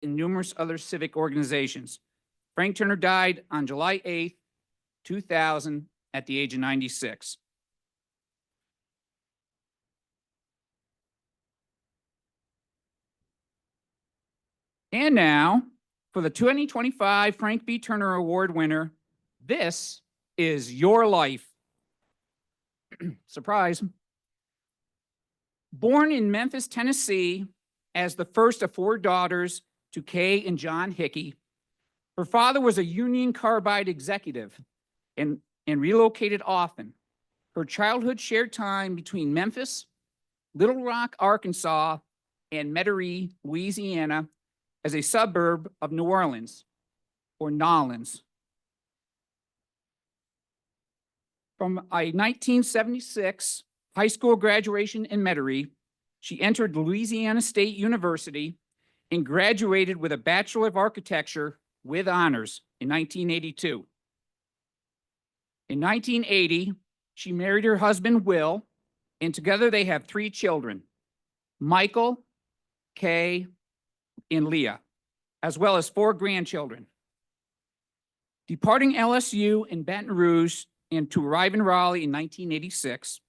in numerous other civic organizations. Frank Turner died on July 8th, 2000, at the age of 96. And now, for the 2025 Frank B. Turner Award winner, this is your life. Surprise. Born in Memphis, Tennessee, as the first of 4 daughters to Kay and John Hickey, her father was a Union Carbide executive and relocated often. Her childhood shared time between Memphis, Little Rock, Arkansas, and Metairie, Louisiana, as a suburb of New Orleans, or Nolens. From a 1976 high school graduation in Metairie, she entered Louisiana State University and graduated with a Bachelor of Architecture with honors in 1982. In 1980, she married her husband, Will, and together they have 3 children, Michael, Kay, and Leah, as well as 4 grandchildren. Departing LSU in Baton Rouge and to arrive in Raleigh in 1986,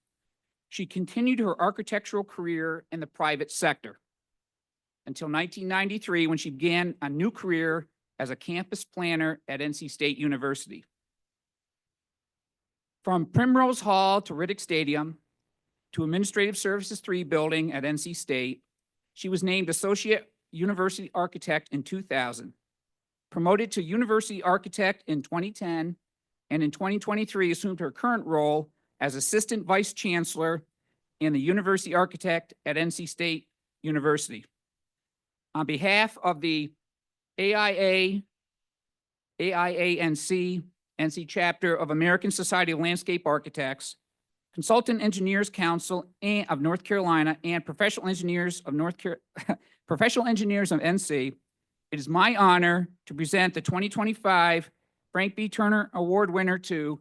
she continued her architectural career in the private sector until 1993, when she began a new career as a campus planner at NC State University. From Primrose Hall to Riddick Stadium to Administrative Services 3 building at NC State, she was named Associate University Architect in 2000, promoted to University Architect in 2010, and in 2023 assumed her current role as Assistant Vice Chancellor and the University Architect at NC State University. On behalf of the AIA, AIANC, NC chapter of American Society of Landscape Architects, Consultant Engineers Council of North Carolina, and Professional Engineers of Professional Engineers of NC, it is my honor to present the 2025 Frank B. Turner Award winner to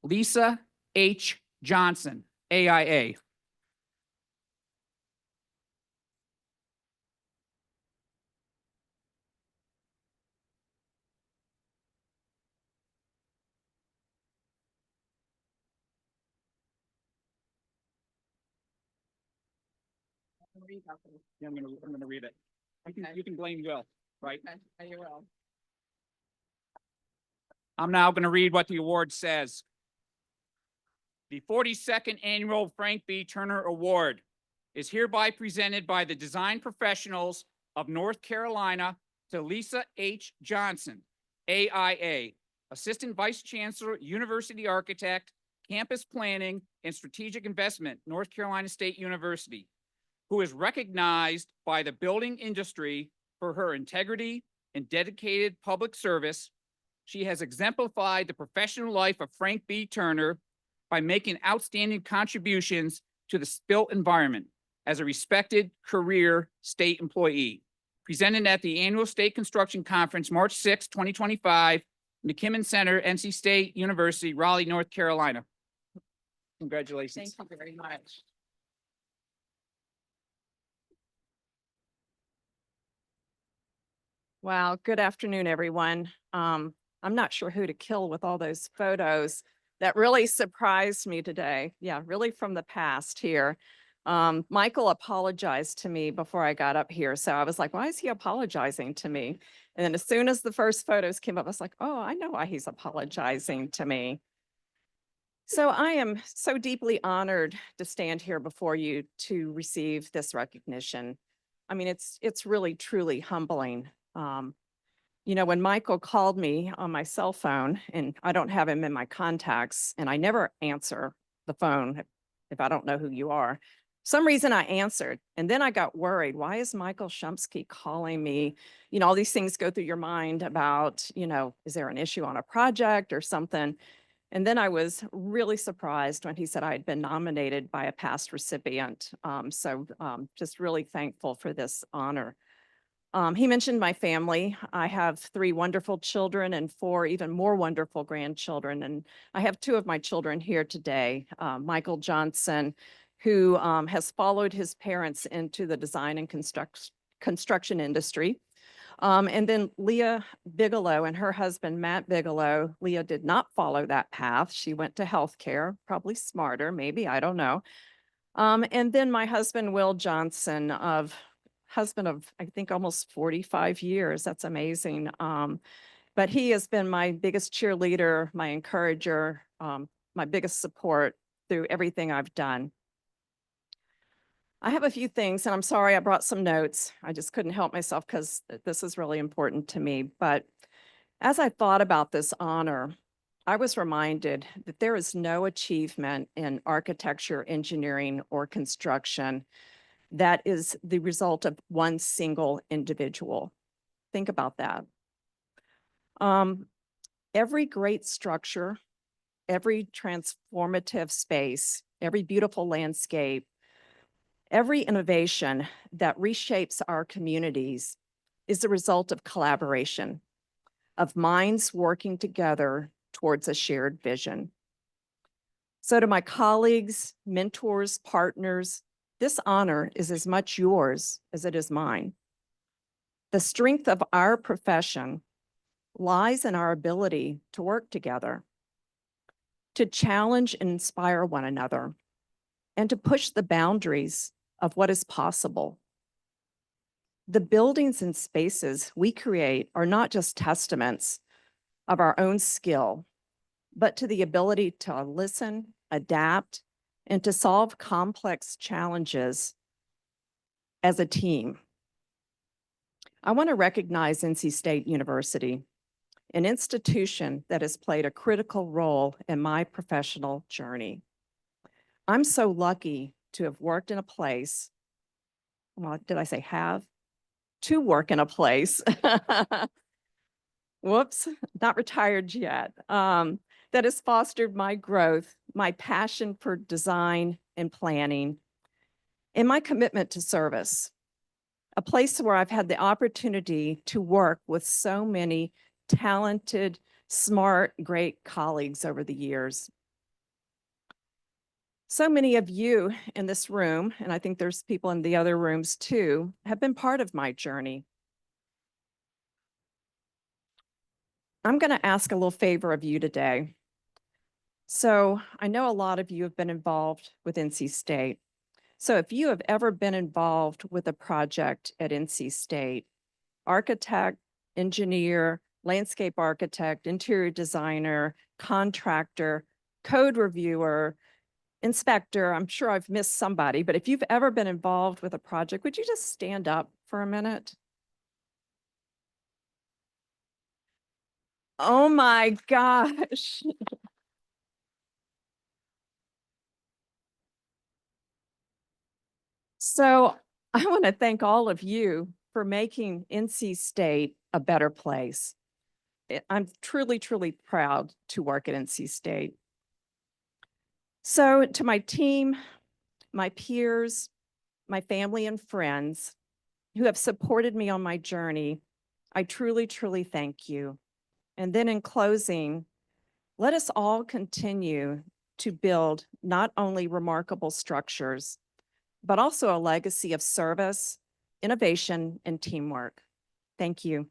Lisa H. Johnson, AIA. Yeah, I'm gonna read it. You can blame Will, right? Okay, you will. I'm now going to read what the award says. The 42nd Annual Frank B. Turner Award is hereby presented by the design professionals of North Carolina to Lisa H. Johnson, AIA, Assistant Vice Chancellor, University Architect, Campus Planning, and Strategic Investment, North Carolina State University, who is recognized by the building industry for her integrity and dedicated public service. She has exemplified the professional life of Frank B. Turner by making outstanding contributions to the built environment as a respected career state employee. Presented at the annual State Construction Conference, March 6, 2025, McKimmon Center, NC State University, Raleigh, North Carolina. Congratulations. Thank you very much. Well, good afternoon, everyone. I'm not sure who to kill with all those photos. That really surprised me today. Yeah, really from the past here. Michael apologized to me before I got up here. So I was like, why is he apologizing to me? And then as soon as the first photos came up, I was like, oh, I know why he's apologizing to me. So I am so deeply honored to stand here before you to receive this recognition. I mean, it's really, truly humbling. You know, when Michael called me on my cell phone, and I don't have him in my contacts, and I never answer the phone if I don't know who you are. Some reason I answered, and then I got worried. Why is Michael Shumsky calling me? You know, all these things go through your mind about, you know, is there an issue on a project or something? And then I was really surprised when he said I had been nominated by a past recipient. Just really thankful for this honor. He mentioned my family. I have 3 wonderful children and 4 even more wonderful grandchildren. And I have 2 of my children here today. Michael Johnson, who has followed his parents into the design and construction industry. And then Leah Bigelow and her husband, Matt Bigelow. Leah did not follow that path. She went to healthcare, probably smarter, maybe, I don't know. And then my husband, Will Johnson, husband of, I think, almost 45 years. That's amazing. But he has been my biggest cheerleader, my encourager, my biggest support through everything I've done. I have a few things, and I'm sorry I brought some notes. I just couldn't help myself because this is really important to me. But as I thought about this honor, I was reminded that there is no achievement in architecture, engineering, or construction that is the result of one single individual. Think about that. Every great structure, every transformative space, every beautiful landscape, every innovation that reshapes our communities is the result of collaboration, of minds working together towards a shared vision. So to my colleagues, mentors, partners, this honor is as much yours as it is mine. The strength of our profession lies in our ability to work together, to challenge and inspire one another, and to push the boundaries of what is possible. The buildings and spaces we create are not just testaments of our own skill, but to the ability to listen, adapt, and to solve complex challenges as a team. I want to recognize NC State University, an institution that has played a critical role in my professional journey. I'm so lucky to have worked in a place, well, did I say have? To work in a place, whoops, not retired yet, that has fostered my growth, my passion for design and planning, and my commitment to service. A place where I've had the opportunity to work with so many talented, smart, great colleagues over the years. So many of you in this room, and I think there's people in the other rooms too, have been part of my journey. I'm going to ask a little favor of you today. So I know a lot of you have been involved with NC State. So if you have ever been involved with a project at NC State, architect, engineer, landscape architect, interior designer, contractor, code reviewer, inspector, I'm sure I've missed somebody, but if you've ever been involved with a project, would you just stand up for a minute? Oh my gosh. So I want to thank all of you for making NC State a better place. I'm truly, truly proud to work at NC State. So to my team, my peers, my family and friends who have supported me on my journey, I truly, truly thank you. And then in closing, let us all continue to build not only remarkable structures, but also a legacy of service, innovation, and teamwork. Thank you.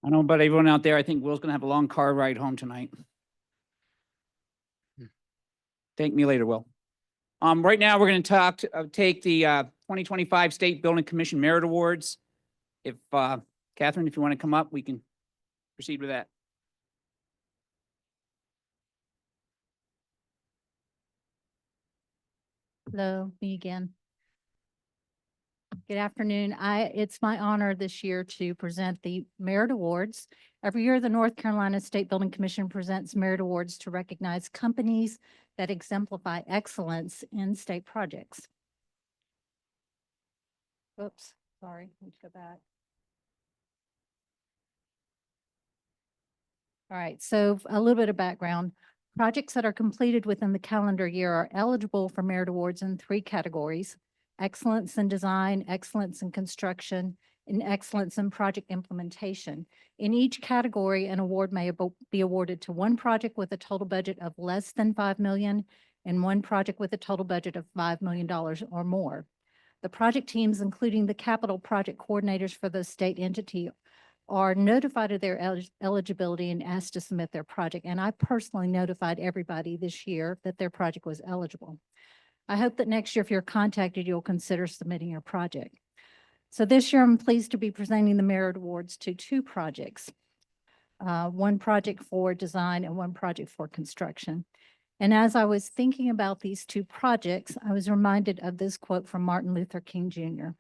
I don't know about everyone out there. I think Will's gonna have a long car ride home tonight. Thank me later, Will. Right now, we're gonna take the 2025 State Building Commission Merit Awards. If Catherine, if you want to come up, we can proceed with that. Hello, me again. Good afternoon. It's my honor this year to present the Merit Awards. Every year, the North Carolina State Building Commission presents Merit Awards to recognize companies that exemplify excellence in state projects. Oops, sorry, let me go back. All right, so a little bit of background. Projects that are completed within the calendar year are eligible for Merit Awards in 3 categories: excellence in design, excellence in construction, and excellence in project implementation. In each category, an award may be awarded to one project with a total budget of less than $5 million and one project with a total budget of $5 million or more. The project teams, including the capital project coordinators for the state entity, are notified of their eligibility and asked to submit their project. And I personally notified everybody this year that their project was eligible. I hope that next year, if you're contacted, you'll consider submitting your project. So this year, I'm pleased to be presenting the Merit Awards to 2 projects, one project for design and one project for construction. And as I was thinking about these 2 projects, I was reminded of this quote from Martin Luther King Jr.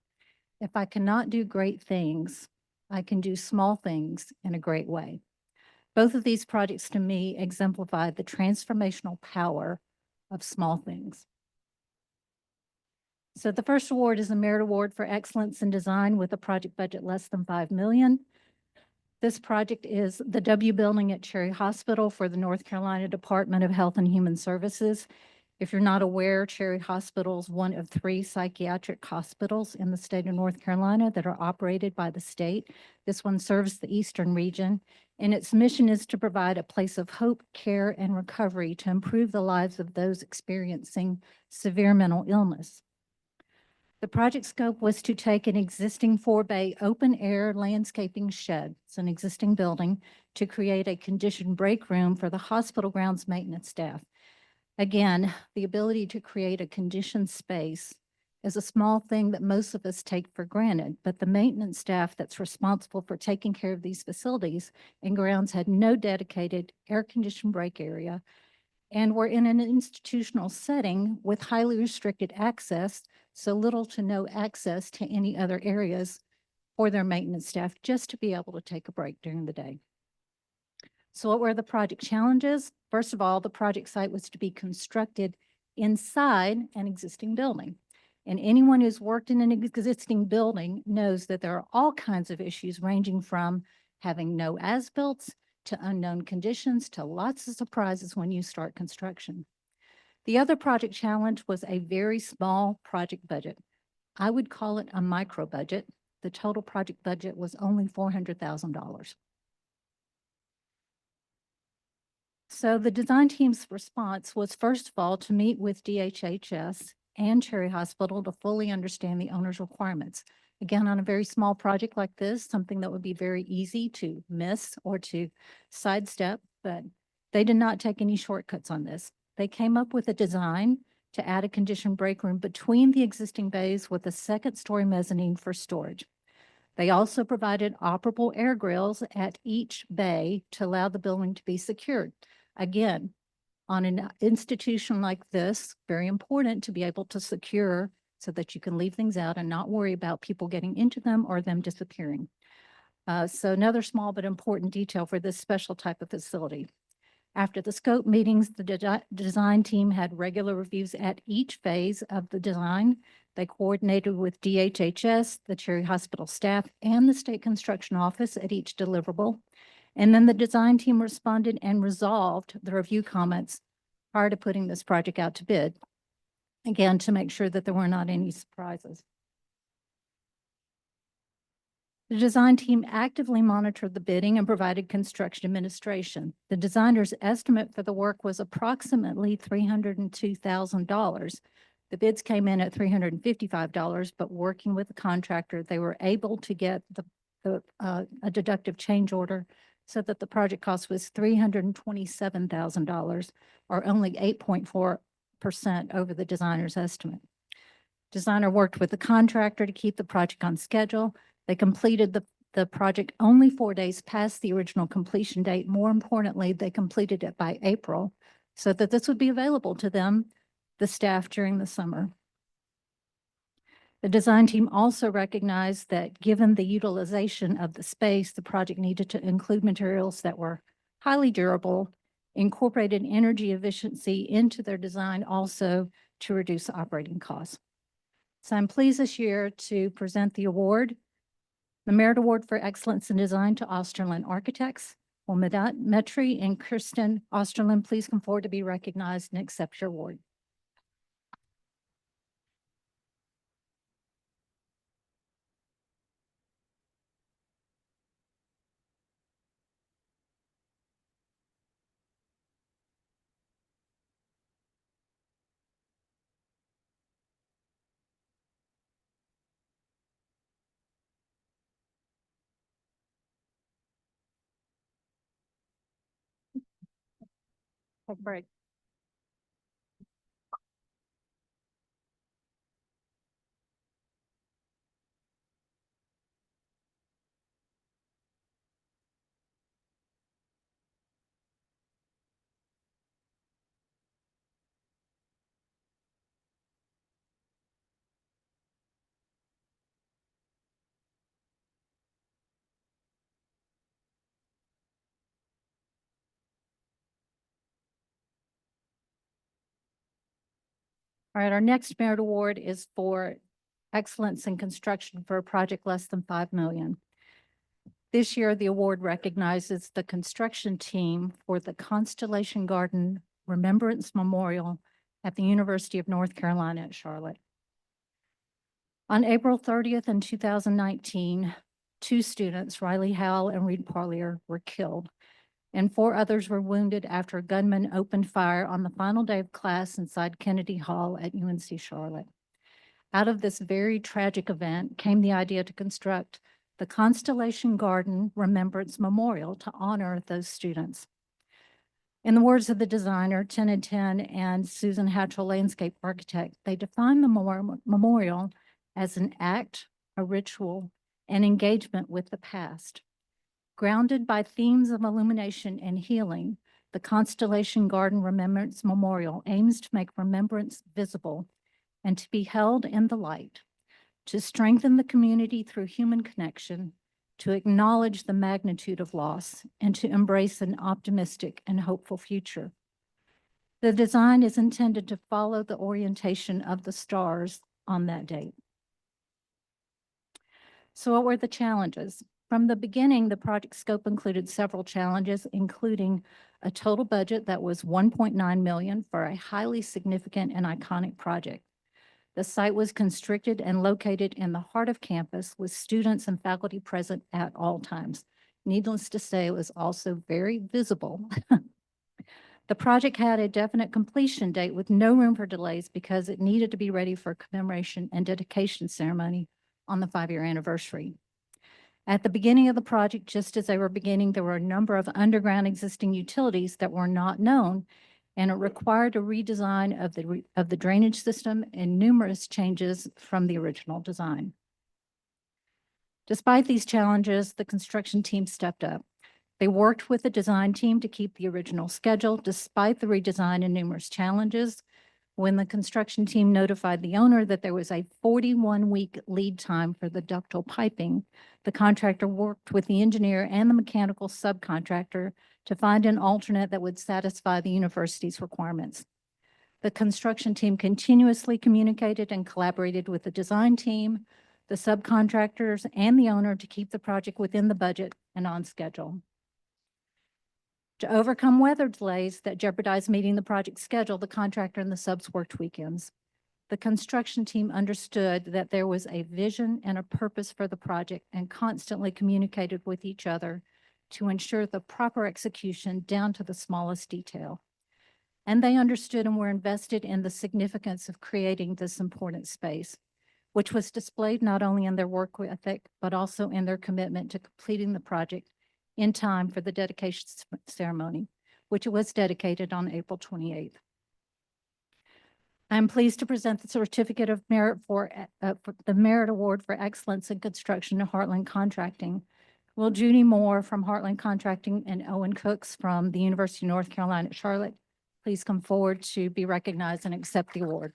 "If I cannot do great things, I can do small things in a great way." Both of these projects to me exemplify the transformational power of small things. So the first award is a Merit Award for Excellence in Design with a project budget less than $5 million. This project is the W Building at Cherry Hospital for the North Carolina Department of Health and Human Services. If you're not aware, Cherry Hospital is one of 3 psychiatric hospitals in the state of North Carolina that are operated by the state. This one serves the eastern region, and its mission is to provide a place of hope, care, and recovery to improve the lives of those experiencing severe mental illness. The project scope was to take an existing 4-bay open-air landscaping shed, it's an existing building, to create a conditioned break room for the hospital grounds maintenance staff. Again, the ability to create a conditioned space is a small thing that most of us take for granted, but the maintenance staff that's responsible for taking care of these facilities and grounds had no dedicated air-conditioned break area and were in an institutional setting with highly restricted access, so little to no access to any other areas for their maintenance staff just to be able to take a break during the day. So what were the project challenges? First of all, the project site was to be constructed inside an existing building. And anyone who's worked in an existing building knows that there are all kinds of issues ranging from having no as-built to unknown conditions to lots of surprises when you start construction. The other project challenge was a very small project budget. I would call it a micro budget. The total project budget was only $400,000. So the design team's response was, first of all, to meet with DHHS and Cherry Hospital to fully understand the owner's requirements. Again, on a very small project like this, something that would be very easy to miss or to sidestep, but they did not take any shortcuts on this. They came up with a design to add a conditioned break room between the existing bays with a 2nd-story mezzanine for storage. They also provided operable air grills at each bay to allow the building to be secured. Again, on an institution like this, very important to be able to secure so that you can leave things out and not worry about people getting into them or them disappearing. So another small but important detail for this special type of facility. After the scope meetings, the design team had regular reviews at each phase of the design. They coordinated with DHHS, the Cherry Hospital staff, and the state construction office at each deliverable. And then the design team responded and resolved the review comments prior to putting this project out to bid, again, to make sure that there were not any surprises. The design team actively monitored the bidding and provided construction administration. The designer's estimate for the work was approximately $302,000. The bids came in at $355, but working with the contractor, they were able to get a deductive change order so that the project cost was $327,000, or only 8.4% over the designer's estimate. Designer worked with the contractor to keep the project on schedule. They completed the project only 4 days past the original completion date. More importantly, they completed it by April so that this would be available to them, the staff, during the summer. The design team also recognized that given the utilization of the space, the project needed to include materials that were highly durable, incorporated energy efficiency into their design also to reduce operating costs. So I'm pleased this year to present the award, the Merit Award for Excellence in Design to Osterlin Architects. Will Medat Metri and Kirsten Osterlin please come forward to be recognized and accept your award? Take a break. All right, our next merit award is for excellence in construction for a project less than 5 million. This year, the award recognizes the construction team for the Constellation Garden Remembrance Memorial at the University of North Carolina at Charlotte. On April 30th in 2019, 2 students, Riley Howell and Reed Parlier, were killed, and 4 others were wounded after a gunman opened fire on the final day of class inside Kennedy Hall at UNC Charlotte. Out of this very tragic event came the idea to construct the Constellation Garden Remembrance Memorial to honor those students. In the words of the designer, 10 and 10, and Susan Hatchell, landscape architect, they define the memorial as an act, a ritual, and engagement with the past. Grounded by themes of illumination and healing, the Constellation Garden Remembrance Memorial aims to make remembrance visible and to be held in the light, to strengthen the community through human connection, to acknowledge the magnitude of loss, and to embrace an optimistic and hopeful future. The design is intended to follow the orientation of the stars on that date. So what were the challenges? From the beginning, the project scope included several challenges, including a total budget that was 1.9 million for a highly significant and iconic project. The site was constricted and located in the heart of campus with students and faculty present at all times. Needless to say, it was also very visible. The project had a definite completion date with no room for delays because it needed to be ready for a commemoration and dedication ceremony on the 5-year anniversary. At the beginning of the project, just as they were beginning, there were a number of underground existing utilities that were not known, and it required a redesign of the drainage system and numerous changes from the original design. Despite these challenges, the construction team stepped up. They worked with the design team to keep the original schedule despite the redesign and numerous challenges. When the construction team notified the owner that there was a 41-week lead time for the ductile piping, the contractor worked with the engineer and the mechanical subcontractor to find an alternate that would satisfy the university's requirements. The construction team continuously communicated and collaborated with the design team, the subcontractors, and the owner to keep the project within the budget and on schedule. To overcome weather delays that jeopardized meeting the project schedule, the contractor and the subs worked weekends. The construction team understood that there was a vision and a purpose for the project and constantly communicated with each other to ensure the proper execution down to the smallest detail. And they understood and were invested in the significance of creating this important space, which was displayed not only in their work ethic, but also in their commitment to completing the project in time for the dedication ceremony, which was dedicated on April 28th. I'm pleased to present the Certificate of Merit for the Merit Award for Excellence in Construction to Heartland Contracting. Will Judy Moore from Heartland Contracting and Owen Cooks from the University of North Carolina at Charlotte please come forward to be recognized and accept the award?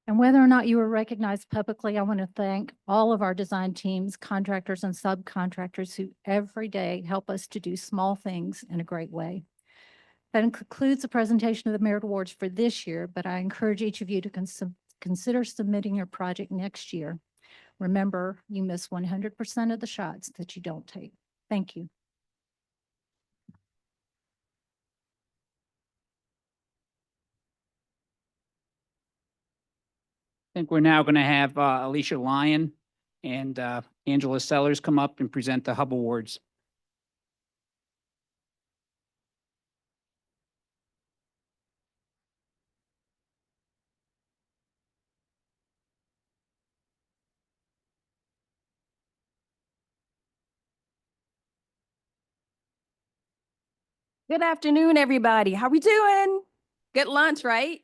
And whether or not you were recognized publicly, I want to thank all of our design teams, contractors, and subcontractors who every day help us to do small things in a great way. That concludes the presentation of the Merit Awards for this year, but I encourage each of you to consider submitting your project next year. Remember, you miss 100% of the shots that you don't take. Thank you. I think we're now going to have Alicia Lyon and Angela Sellers come up and present the Hub Awards. Good afternoon, everybody. How we doing? Good lunch, right?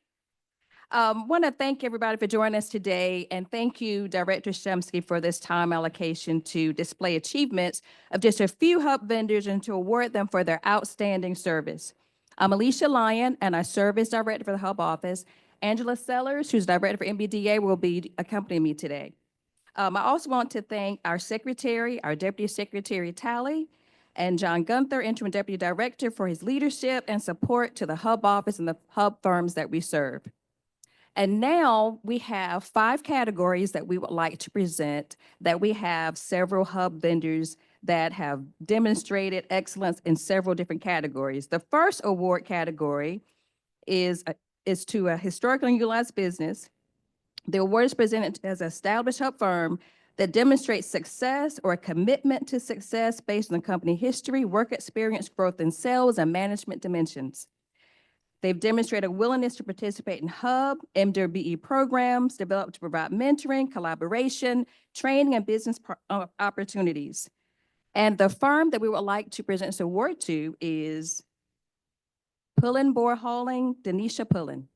Want to thank everybody for joining us today, and thank you, Director Shumsky, for this time allocation to display achievements of just a few Hub vendors and to award them for their outstanding service. I'm Alicia Lyon, and I serve as Director for the Hub office. Angela Sellers, who's Director for MBDA, will be accompanying me today. I also want to thank our Secretary, our Deputy Secretary Tally, and John Gunther, Interim Deputy Director, for his leadership and support to the Hub office and the Hub firms that we serve. And now we have 5 categories that we would like to present, that we have several Hub vendors that have demonstrated excellence in several different categories. The first award category is to a historically utilized business. The award is presented as an established Hub firm that demonstrates success or a commitment to success based on company history, work experience, growth in sales, and management dimensions. They've demonstrated a willingness to participate in Hub, MWBE programs developed to provide mentoring, collaboration, training, and business opportunities. And the firm that we would like to present this award to is Pullen Bore Hauling, Denisha Pullen.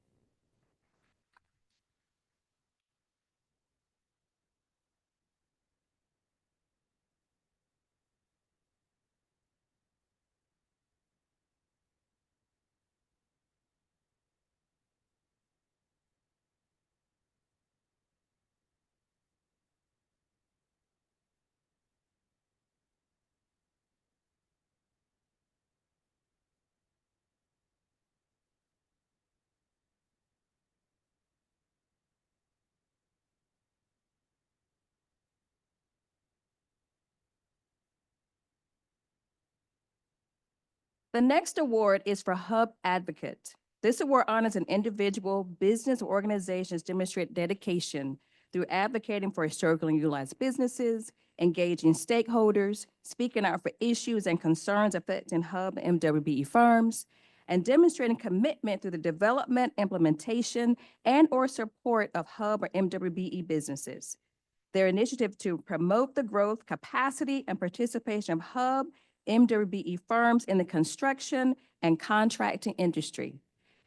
The next award is for Hub Advocate. This award honors an individual, business, or organization's demonstrated dedication through advocating for historically utilized businesses, engaging stakeholders, speaking out for issues and concerns affecting Hub and MWBE firms, and demonstrating commitment through the development, implementation, and/or support of Hub or MWBE businesses. Their initiative to promote the growth, capacity, and participation of Hub MWBE firms in the construction and contracting industry.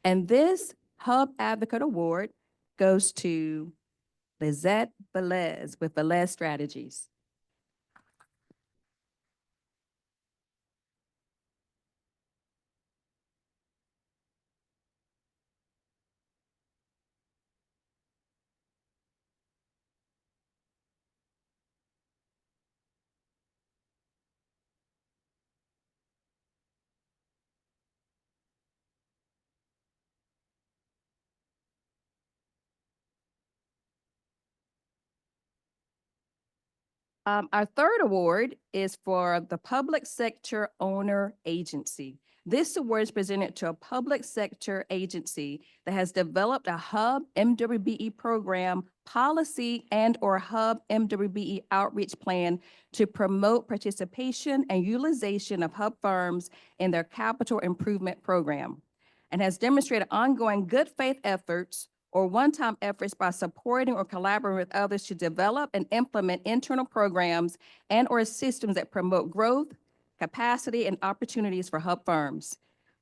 And this Hub Advocate Award goes to Lizette Velez with Velez Strategies. Our third award is for the Public Sector Owner Agency. This award is presented to a public sector agency that has developed a Hub MWBE program, policy, and/or Hub MWBE outreach plan to promote participation and utilization of Hub firms in their capital improvement program, and has demonstrated ongoing good faith efforts or one-time efforts by supporting or collaborating with others to develop and implement internal programs and/or systems that promote growth, capacity, and opportunities for Hub firms.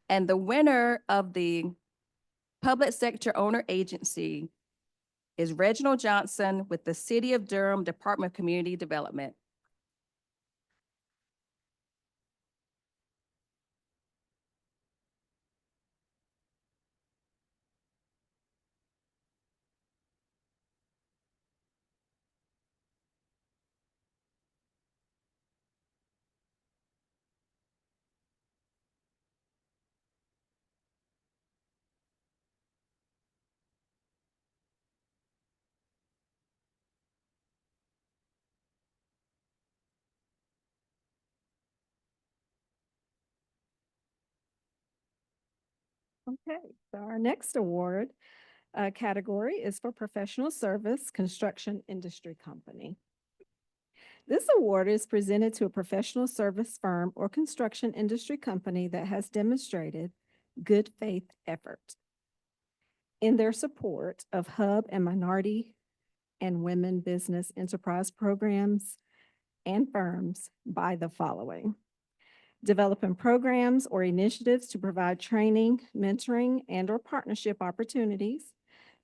And the winner of the Public Sector Owner Agency is Reginald Johnson with the City of Durham Department of Community Development. Okay, so our next award category is for professional service construction industry company. This award is presented to a professional service firm or construction industry company that has demonstrated good faith effort in their support of hub and minority and women business enterprise programs and firms by the following: developing programs or initiatives to provide training, mentoring, and/or partnership opportunities,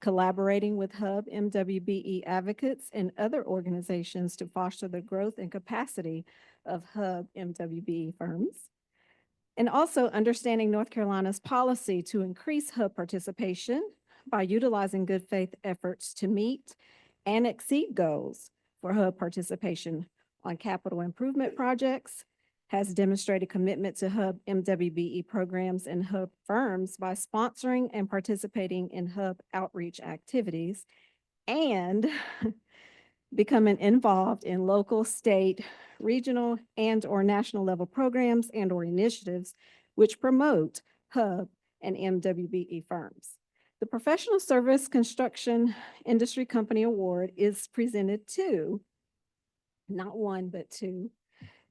collaborating with Hub MWBE advocates and other organizations to foster the growth and capacity of Hub MWBE firms, and also understanding North Carolina's policy to increase Hub participation by utilizing good faith efforts to meet and exceed goals for Hub participation on capital improvement projects, has demonstrated commitment to Hub MWBE programs and Hub firms by sponsoring and participating in Hub outreach activities, and becoming involved in local, state, regional, and/or national level programs and/or initiatives which promote Hub and MWBE firms. The Professional Service Construction Industry Company Award is presented to, not one, but two,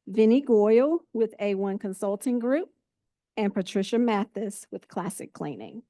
Vinnie Goyle with A1 Consulting Group and Patricia Mathis with Classic Cleaning.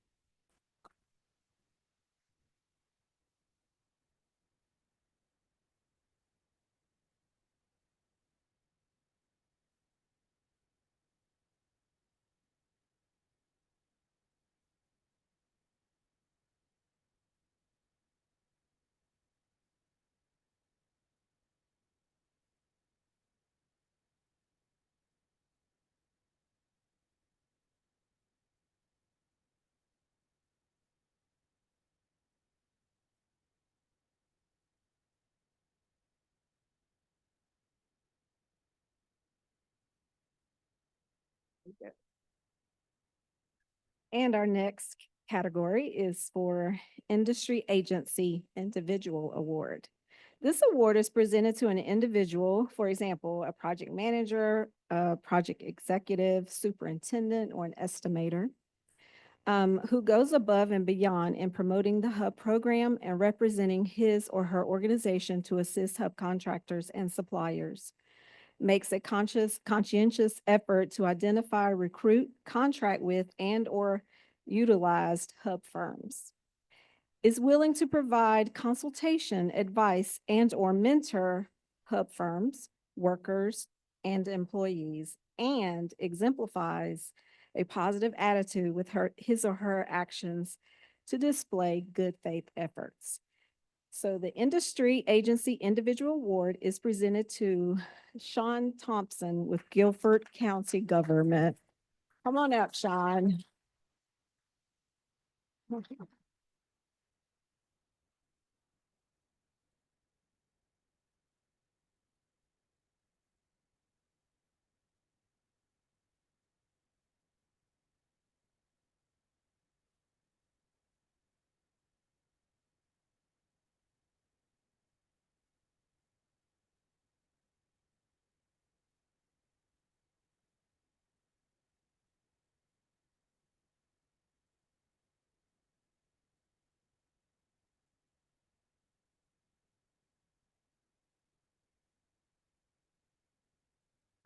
And our next category is for Industry Agency Individual Award. This award is presented to an individual, for example, a project manager, a project executive, superintendent, or an estimator, who goes above and beyond in promoting the Hub program and representing his or her organization to assist Hub contractors and suppliers, makes a conscientious effort to identify, recruit, contract with, and/or utilized Hub firms, is willing to provide consultation, advice, and/or mentor Hub firms, workers, and employees, and exemplifies a positive attitude with his or her actions to display good faith efforts. So the Industry Agency Individual Award is presented to Sean Thompson with Guilford County Government. Come on up, Sean.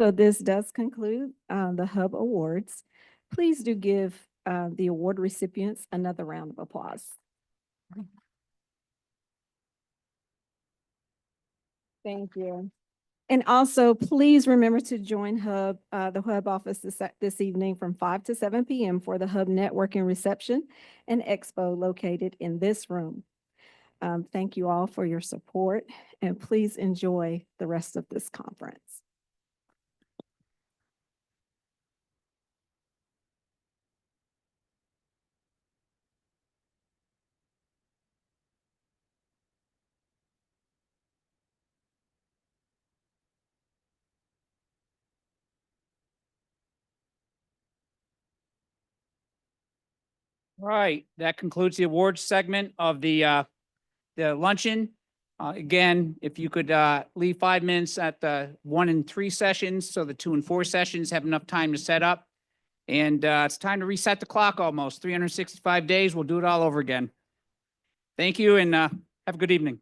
So this does conclude the Hub Awards. Please do give the award recipients another round of applause. Thank you. And also, please remember to join Hub, the Hub office this evening from 5 to 7 p.m. for the Hub networking reception and expo located in this room. Thank you all for your support, and please enjoy the rest of this conference. Right, that concludes the awards segment of the luncheon. Again, if you could leave 5 minutes at the 1 and 3 sessions, so the 2 and 4 sessions have enough time to set up. And it's time to reset the clock almost. 365 days. We'll do it all over again. Thank you and have a good evening.